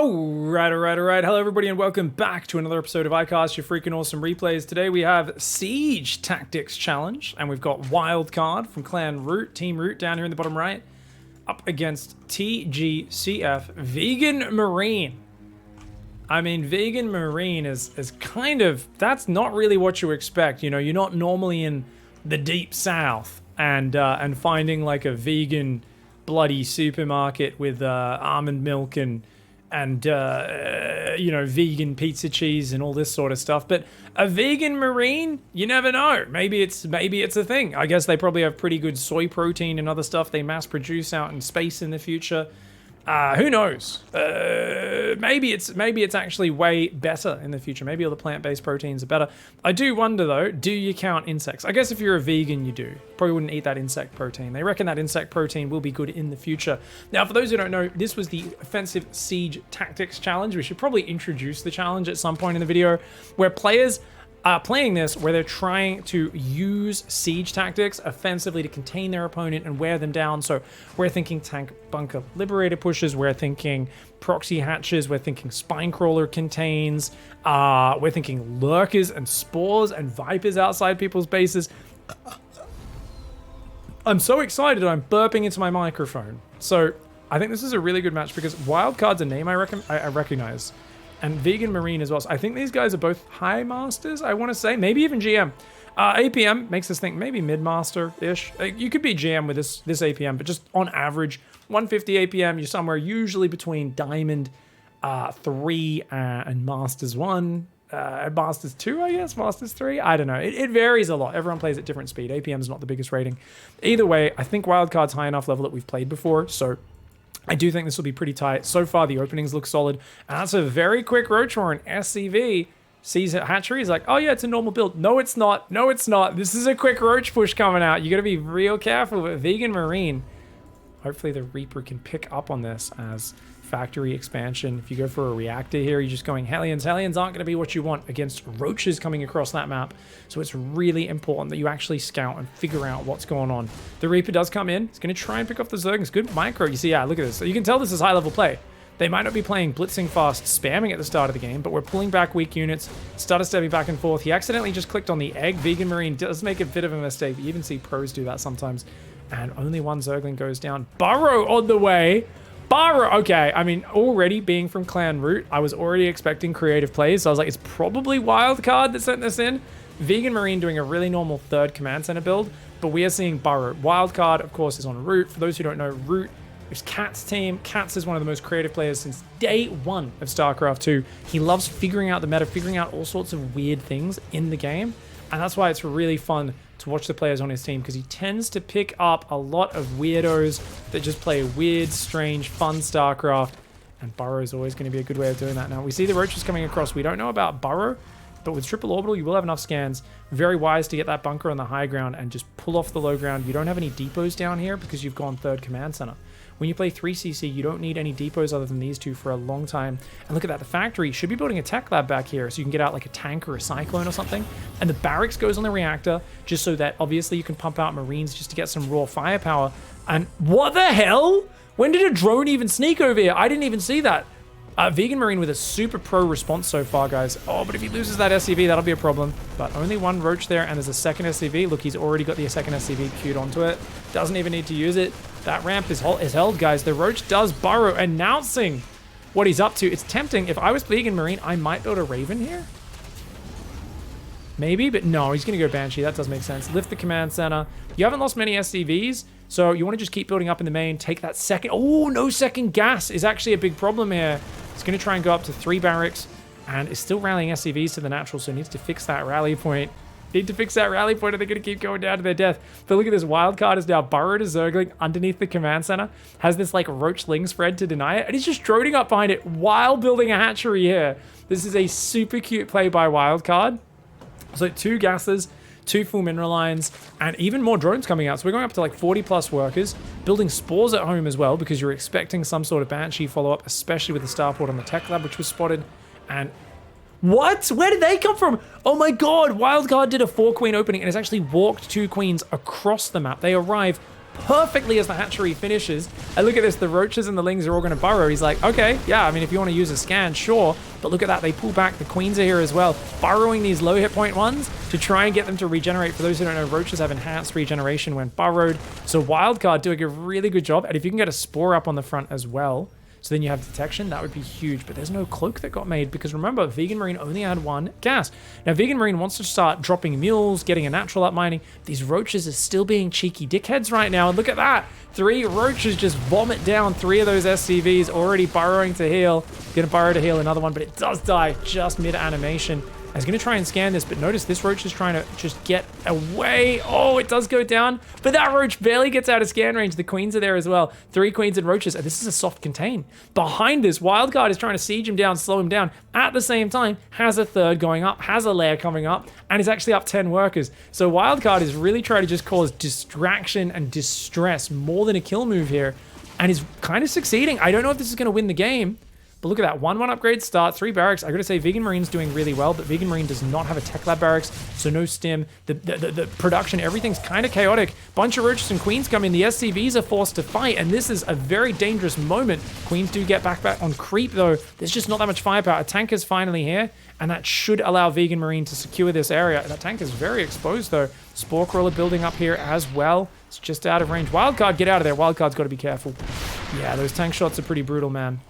Alright. Hello, everybody, and welcome back to another episode of iCast, your freaking awesome replays. Today we have Siege Tactics Challenge, and we've got Wildcard from Clan Root, Team Root down here in the bottom right, up against TGCF Vegan Marine. I mean, Vegan Marine is kind of, that's not really what you expect. You know, you're not normally in the deep south and finding like a vegan bloody supermarket with almond milk and you know, vegan pizza cheese and all this sort of stuff. But a vegan marine, you never know. Maybe it's a thing. I guess they probably have pretty good soy protein and other stuff they mass produce out in space in the future. Who knows? Maybe it's actually way better in the future. Maybe all the plant-based proteins are better. I do wonder though, do you count insects? I guess if you're a vegan, you do. Probably wouldn't eat that insect protein. They reckon that insect protein will be good in the future. Now, for those who don't know, this was the Offensive Siege Tactics Challenge. We should probably introduce the challenge at some point in the video, where players playing this, where they're trying to use siege tactics offensively to contain their opponent and wear them down. So we're thinking tank bunker liberator pushes, we're thinking proxy hatches, we're thinking spine crawler contains, we're thinking lurkers and spores and vipers outside people's bases. I'm so excited I'm burping into my microphone. So I think this is a really good match because Wildcard's a name I recognize. And Vegan Marine as well. So I think these guys are both high masters, I want to say. Maybe even GM. APM makes us think maybe mid-master-ish. You could be GM with this APM, but just on average, 150 APM, you're somewhere usually between Diamond 3 and Masters 1. Masters 2, I guess? Masters 3? I don't know. It varies a lot. Everyone plays at different speed. APM's not the biggest rating. Either way, I think Wildcard's high enough level that we've played before, so I do think this will be pretty tight. So far, the openings look solid. And that's a very quick Roach Warren. SCV sees a hatchery. He's like, oh yeah, it's a normal build. No, it's not. No, it's not. This is a quick Roach push coming out. You got to be real careful with Vegan Marine. Hopefully the Reaper can pick up on this as factory expansion. If you go for a reactor here, you're just going Hellions. Hellions aren't going to be what you want against Roaches coming across that map. So it's really important that you actually scout and figure out what's going on. The Reaper does come in. It's going to try and pick off the Zerg. It's good micro. You see, yeah, look at this. So you can tell this is high-level play. They might not be playing blitzing fast, spamming at the start of the game, but we're pulling back weak units, stutter stepping back and forth. He accidentally just clicked on the egg. Vegan Marine does make a bit of a mistake. You even see pros do that sometimes. And only one Zergling goes down. Burrow on the way. Burrow, okay, I mean, already being from Clan Root, I was already expecting creative plays, so I was like, it's probably Wildcard that sent this in. Vegan Marine doing a really normal third command center build, but we are seeing Burrow. Wildcard, of course, is on Root. For those who don't know, Root is Cat's team. Cats is one of the most creative players since day one of StarCraft 2. He loves figuring out the meta, figuring out all sorts of weird things in the game, and that's why it's really fun to watch the players on his team, because he tends to pick up a lot of weirdos that just play weird, strange, fun StarCraft, and Burrow is always going to be a good way of doing that. Now, we see the Roaches coming across. We don't know about Burrow, but with triple orbital, you will have enough scans. Very wise to get that bunker on the high ground and just pull off the low ground. You don't have any depots down here because you've gone third command center. When you play 3CC, you don't need any depots other than these two for a long time. And look at that, the factory should be building a tech lab back here so you can get out like a tank or a cyclone or something. And the barracks goes on the reactor just so that obviously you can pump out Marines just to get some raw firepower. And what the hell? When did a drone even sneak over here? I didn't even see that. Vegan Marine with a super pro response so far, guys. Oh, but if he loses that SCV, that'll be a problem. But only one Roach there, and there's a second SCV. Look, he's already got the second SCV queued onto it. Doesn't even need to use it. That ramp is held, guys. The Roach does Burrow, announcing what he's up to. It's tempting. If I was Vegan Marine, I might build a Raven here. Maybe, but no, he's going to go Banshee. That does make sense. Lift the command center. You haven't lost many SCVs, so you want to just keep building up in the main. Take that second. Oh, no second gas is actually a big problem here. He's going to try and go up to 3 barracks, and is still rallying SCVs to the natural, so needs to fix that rally point. Need to fix that rally point, or they're going to keep going down to their death. But look at this. Wildcard is now burrowed a Zergling underneath the command center. Has this like Roach Ling spread to deny it, and he's just droning up behind it while building a hatchery here. This is a super cute play by Wildcard. So 2 gases, 2 full mineral lines, and even more drones coming out. So we're going up to like 40 plus workers, building spores at home as well, because you're expecting some sort of Banshee follow-up, especially with the starport on the tech lab, which was spotted. And what? Where did they come from? Oh my god, Wildcard did a 4-queen opening and has actually walked 2 queens across the map. They arrive perfectly as the hatchery finishes. And look at this, the roaches and the lings are all going to burrow. He's like, okay, yeah, I mean, if you want to use a scan, sure. But look at that, they pull back. The queens are here as well, burrowing these low hit point ones to try and get them to regenerate. For those who don't know, roaches have enhanced regeneration when burrowed. So Wildcard doing a really good job. And if you can get a spore up on the front as well, so then you have detection, that would be huge. But there's no cloak that got made because remember, Vegan Marine only had one gas. Now, Vegan Marine wants to start dropping mules, getting a natural up mining. These roaches are still being cheeky dickheads right now. And look at that. 3 roaches just vomit down 3 of those SCVs, already burrowing to heal. Gonna burrow to heal another one, but it does die just mid-animation. I was going to try and scan this, but notice this roach is trying to just get away. Oh, it does go down, but that roach barely gets out of scan range. The queens are there as well. 3 queens and roaches, and this is a soft contain. Behind this, Wildcard is trying to siege him down, slow him down. At the same time, has a third going up, has a lair coming up, and is actually up 10 workers. So Wildcard is really trying to just cause distraction and distress more than a kill move here, and is kind of succeeding. I don't know if this is going to win the game, but look at that, 1-1 upgrade start, 3 barracks. I gotta say, Vegan Marine's doing really well, but Vegan Marine does not have a tech lab barracks, so no stim. The production, everything's kind of chaotic. Bunch of roaches and queens come in. The SCVs are forced to fight, and this is a very dangerous moment. Queens do get back on creep, though. There's just not that much firepower. A tank is finally here, and that should allow Vegan Marine to secure this area. That tank is very exposed, though. Spore Crawler building up here as well. It's just out of range. Wildcard, get out of there. Wildcard's got to be careful. Yeah, those tank shots are pretty brutal, man.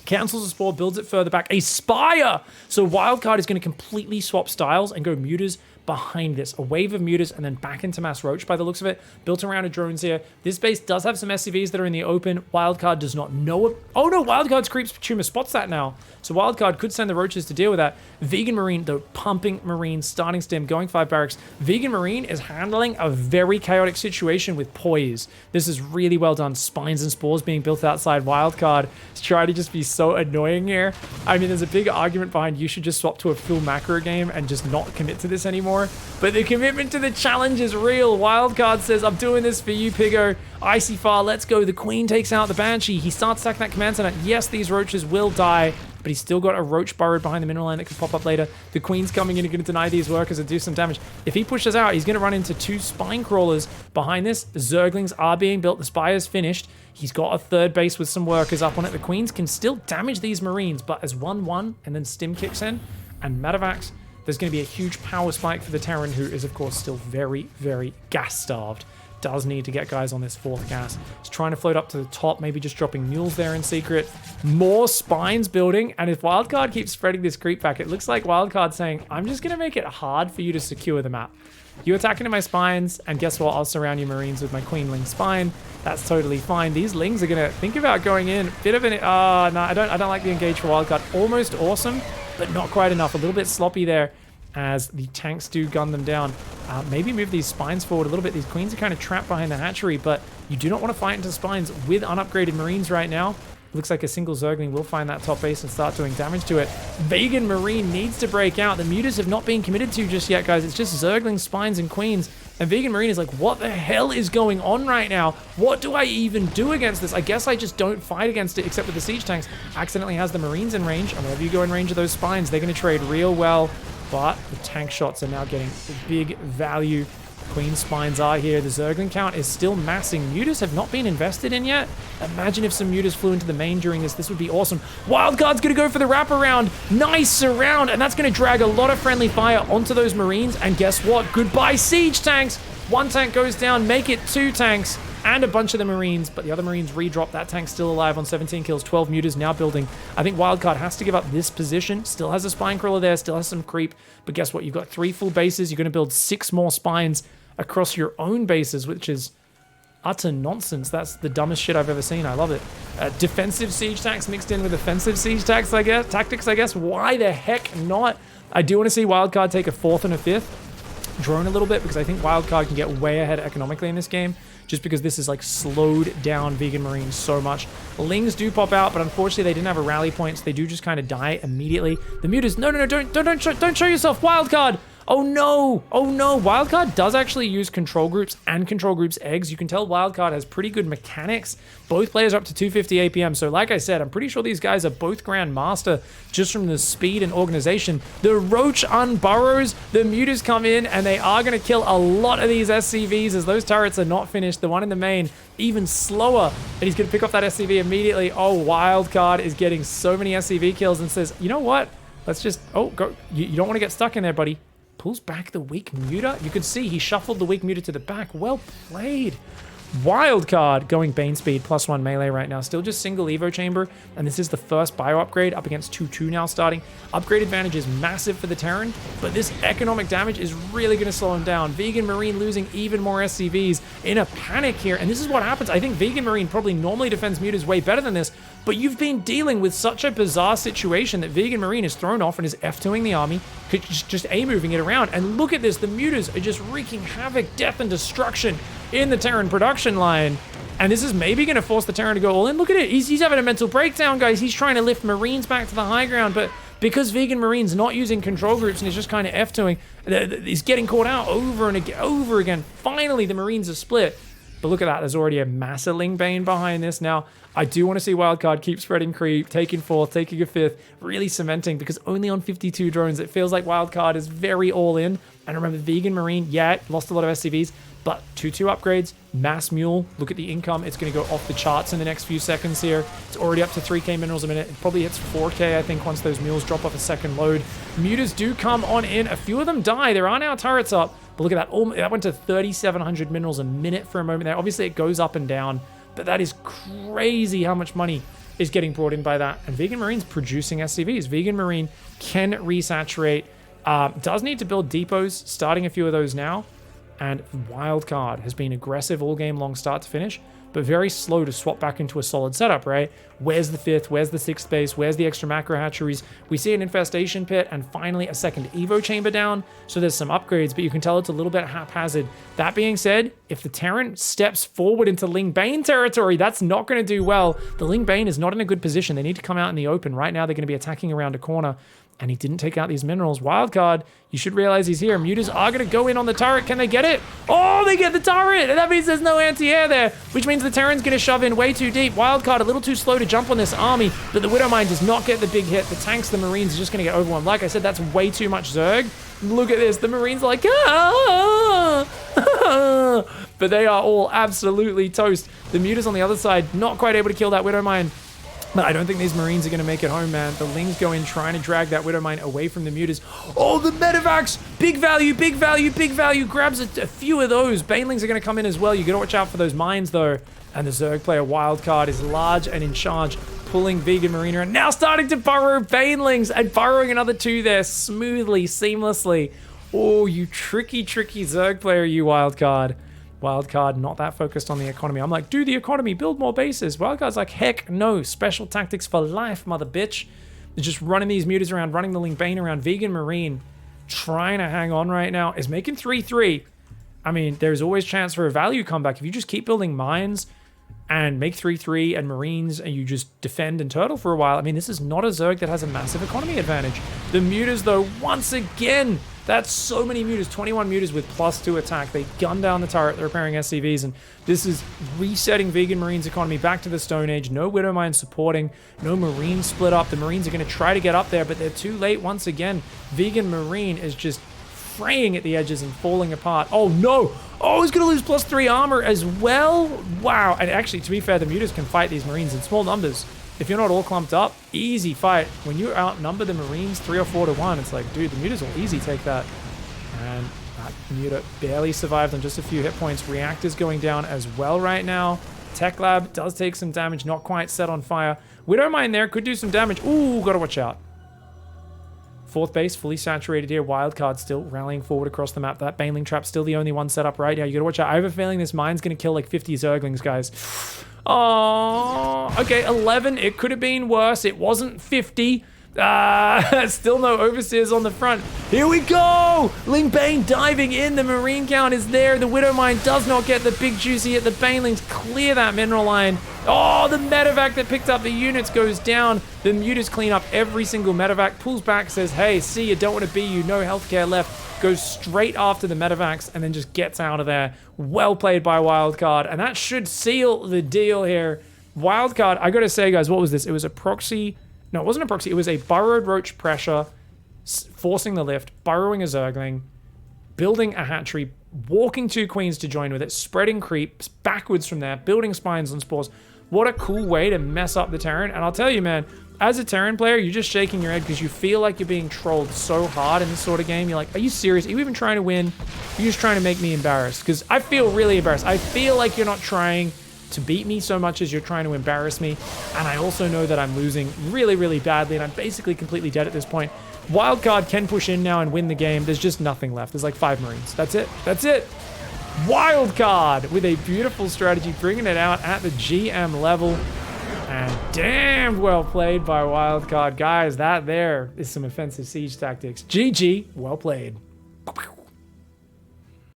Cancels a spore, builds it further back. A Spire! So Wildcard is going to completely swap styles and go Mutas behind this. A wave of Mutas and then back into Mass Roach by the looks of it. Built around a drones here. This base does have some SCVs that are in the open. Wildcard does not know it. Oh no, Wildcard's Creeps Tumor spots that now. So Wildcard could send the roaches to deal with that. Vegan Marine, though, pumping Marine, starting stim, going 5 barracks. Vegan Marine is handling a very chaotic situation with poise. This is really well done. Spines and spores being built outside. Wildcard is trying to just be so annoying here. I mean, there's a big argument behind you should just swap to a full macro game and just not commit to this anymore. But the commitment to the challenge is real. Wildcard says, I'm doing this for you, Piggo. ICYFAR, let's go. The Queen takes out the Banshee. He starts attacking that command center. Yes, these roaches will die, but he's still got a roach burrowed behind the mineral line that could pop up later. The Queen's coming in and going to deny these workers and do some damage. If he pushes out, he's going to run into 2 spine crawlers behind this. The Zerglings are being built. The Spire's finished. He's got a third base with some workers up on it. The Queens can still damage these Marines, but as 1-1 and then Stim kicks in and Medivacs, there's going to be a huge power spike for the Terran, who is, of course, still very, very gas-starved. Does need to get guys on this 4th gas. He's trying to float up to the top, maybe just dropping mules there in secret. More spines building, and if Wildcard keeps spreading this creep back, it looks like Wildcard saying, I'm just going to make it hard for you to secure the map. You attack into my spines, and guess what? I'll surround you Marines with my Queenling spine. That's totally fine. These Lings are going to think about going in. Bit of an... no, I don't like the engage for Wildcard. Almost awesome, but not quite enough. A little bit sloppy there as the tanks do gun them down. Maybe move these spines forward a little bit. These queens are kind of trapped behind the hatchery, but you do not want to fight into spines with unupgraded Marines right now. Looks like a single Zergling will find that top base and start doing damage to it. Vegan Marine needs to break out. The Mutas have not been committed to just yet, guys. It's just Zerglings, spines, and queens. And Vegan Marine is like, what the hell is going on right now? What do I even do against this? I guess I just don't fight against it, except with the siege tanks. Accidentally has the Marines in range. And whenever you go in range of those spines, they're going to trade real well. But the tank shots are now getting big value. Queen spines are here. The Zergling count is still massing. Mutas have not been invested in yet. Imagine if some Mutas flew into the main during this. This would be awesome. Wildcard's going to go for the wraparound. Nice surround. And that's going to drag a lot of friendly fire onto those Marines. And guess what? Goodbye, siege tanks. 1 tank goes down. Make it 2 tanks. And a bunch of the Marines, but the other Marines redrop. That tank's still alive on 17 kills, 12 Mutas now building. I think Wildcard has to give up this position. Still has a spine crawler there, still has some creep. But guess what? You've got 3 full bases. You're going to build 6 more spines across your own bases, which is utter nonsense. That's the dumbest shit I've ever seen. I love it. Defensive siege tanks mixed in with offensive siege tanks, I guess. Tactics, I guess. Why the heck not? I do want to see Wildcard take a 4th and a 5th. Drone a little bit, because I think Wildcard can get way ahead economically in this game, just because this is like slowed down Vegan Marines so much. Lings do pop out, but unfortunately they didn't have a rally point, so they do just kind of die immediately. The Mutas, no, don't show yourself, Wildcard! Oh no! Oh no! Wildcard does actually use control groups and control groups eggs. You can tell Wildcard has pretty good mechanics. Both players are up to 250 APM. So like I said, I'm pretty sure these guys are both Grandmaster just from the speed and organization. The Roach unburrows, the Mutas come in, and they are going to kill a lot of these SCVs as those turrets are not finished. The one in the main, even slower. And he's going to pick off that SCV immediately. Oh, Wildcard is getting so many SCV kills and says, you know what? Let's just, oh, go. You don't want to get stuck in there, buddy. Pulls back the weak muta. You could see he shuffled the weak muta to the back. Well played. Wildcard going Bane speed +1 melee right now. Still just single Evo chamber. And this is the first bio upgrade up against 2-2 now starting. Upgrade advantage is massive for the Terran, but this economic damage is really going to slow him down. Vegan Marine losing even more SCVs in a panic here. And this is what happens. I think Vegan Marine probably normally defends mutas way better than this, but you've been dealing with such a bizarre situation that Vegan Marine is thrown off and is F2ing the army, just A-moving it around. And look at this. The mutas are just wreaking havoc, death, and destruction in the Terran production line. And this is maybe going to force the Terran to go all in. Look at it. He's having a mental breakdown, guys. He's trying to lift Marines back to the high ground, but because Vegan Marine's not using control groups and is just kind of F2ing, he's getting caught out over and over again. Finally, the Marines are split. But look at that. There's already a Masserling Bane behind this. Now, I do want to see Wildcard keep spreading creep, taking fourth, taking a fifth, really cementing, because only on 52 drones, it feels like Wildcard is very all in. And remember, Vegan Marine, yeah, lost a lot of SCVs, but 2-2 upgrades, Mass Mule, look at the income. It's going to go off the charts in the next few seconds here. It's already up to 3k minerals a minute. It probably hits 4k, I think, once those mules drop off a second load. Mutas do come on in. A few of them die. There are now turrets up. But look at that. That went to 3,700 minerals a minute for a moment there. Obviously, it goes up and down, but that is crazy how much money is getting brought in by that. And Vegan Marine's producing SCVs. Vegan Marine can resaturate. Does need to build depots, starting a few of those now. And Wildcard has been aggressive all game long start to finish, but very slow to swap back into a solid setup, right? Where's the 5th? Where's the 6th base? Where's the extra macro hatcheries? We see an infestation pit and finally a second Evo chamber down. So there's some upgrades, but you can tell it's a little bit haphazard. That being said, if the Terran steps forward into Ling Bane territory, that's not going to do well. The Ling Bane is not in a good position. They need to come out in the open. Right now, they're going to be attacking around a corner. And he didn't take out these minerals. Wildcard, you should realize he's here. Mutas are going to go in on the turret. Can they get it? Oh, they get the turret! And that means there's no anti-air there, which means the Terran's going to shove in way too deep. Wildcard a little too slow to jump on this army, but the Widowmine does not get the big hit. The tanks, the Marines are just going to get overwhelmed. Like I said, that's way too much Zerg. Look at this. The Marines are like, ah! But they are all absolutely toast. The Mutas on the other side, not quite able to kill that Widowmine. But I don't think these Marines are going to make it home, man. The Lings go in trying to drag that Widowmine away from the Mutas. Oh, the Medivacs! Big value, big value, big value. Grabs a few of those. Banelings are going to come in as well. You got to watch out for those mines, though. And the Zerg player Wildcard is large and in charge, pulling Vegan Marina. And now starting to burrow Banelings and burrowing another 2 there smoothly, seamlessly. Oh, you tricky, tricky Zerg player, you Wildcard. Wildcard not that focused on the economy. I'm like, do the economy, build more bases. Wildcard's like, heck no, special tactics for life, mother bitch. They're just running these mutas around, running the Ling Bane around. Vegan Marine trying to hang on right now, is making 3-3. I mean, there's always chance for a value comeback. If you just keep building mines and make 3-3 and Marines and you just defend and turtle for a while, I mean, this is not a Zerg that has a massive economy advantage. The mutas, though, once again, that's so many mutas, 21 mutas with +2 attack. They gun down the turret, they're repairing SCVs, and this is resetting Vegan Marine's economy back to the Stone Age. No Widowmine supporting, no Marines split up. The Marines are going to try to get up there, but they're too late once again. Vegan Marine is just fraying at the edges and falling apart. Oh no! Oh, he's going to lose +3 armor as well? Wow. And actually, to be fair, the mutas can fight these Marines in small numbers. If you're not all clumped up, easy fight. When you outnumber the Marines 3 or 4 to 1, it's like, dude, the mutas will easy take that. And that muta barely survived on just a few hit points. Reactor's going down as well right now. Tech Lab does take some damage, not quite set on fire. Widowmine there could do some damage. Ooh, gotta watch out. 4th base, fully saturated here. Wildcard still rallying forward across the map. That Baneling trap still the only one set up right now. You gotta watch out. I have a feeling this mine's gonna kill like 50 Zerglings, guys. Oh, okay, 11. It could have been worse. It wasn't 50, Still no Overseers on the front. Here we go! Ling Bane diving in. The Marine count is there. The Widow Mine does not get the big juicy hit. The Banelings clear that mineral line. Oh, the medevac that picked up the units goes down. The Mutas clean up every single medevac. Pulls back, says, hey, see you, don't want to be you. No healthcare left. Goes straight after the medevacs and then just gets out of there. Well played by Wildcard. And that should seal the deal here. Wildcard, I gotta say, guys, what was this? It was a proxy. No, it wasn't a proxy. It was a burrowed roach pressure, forcing the lift, burrowing a zergling, building a hatchery, walking 2 queens to join with it, spreading creeps backwards from there, building spines and spores. What a cool way to mess up the Terran. And I'll tell you, man, as a Terran player, you're just shaking your head because you feel like you're being trolled so hard in this sort of game. You're like, are you serious? Are you even trying to win? You're just trying to make me embarrassed. Because I feel really embarrassed. I feel like you're not trying to beat me so much as you're trying to embarrass me. And I also know that I'm losing really, really badly, and I'm basically completely dead at this point. Wildcard can push in now and win the game. There's just nothing left. There's like 5 Marines. That's it. That's it. Wildcard with a beautiful strategy, bringing it out at the GM level. And damn well played by Wildcard. Guys, that there is some offensive siege tactics. GG, well played.